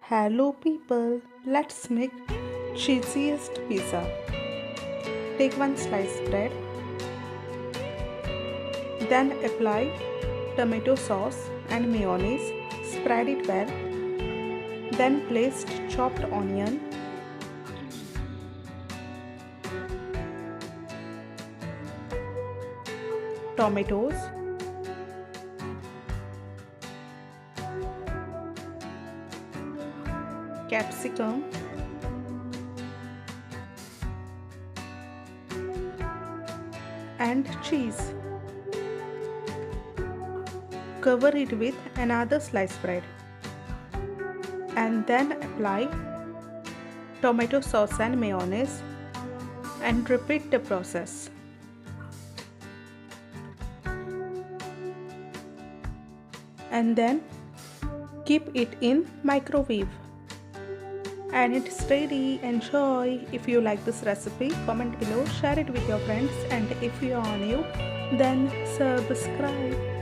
Hello people, let's make cheesiest pizza. Take one sliced bread, then apply tomato sauce and mayonnaise, spread it well, then place chopped onion, tomatoes, capsicum, and cheese. Cover it with another sliced bread and then apply tomato sauce and mayonnaise and repeat the process. And then keep it in microwave. And it's ready. Enjoy. If you like this recipe, comment below, share it with your friends, and if you are new, then subscribe.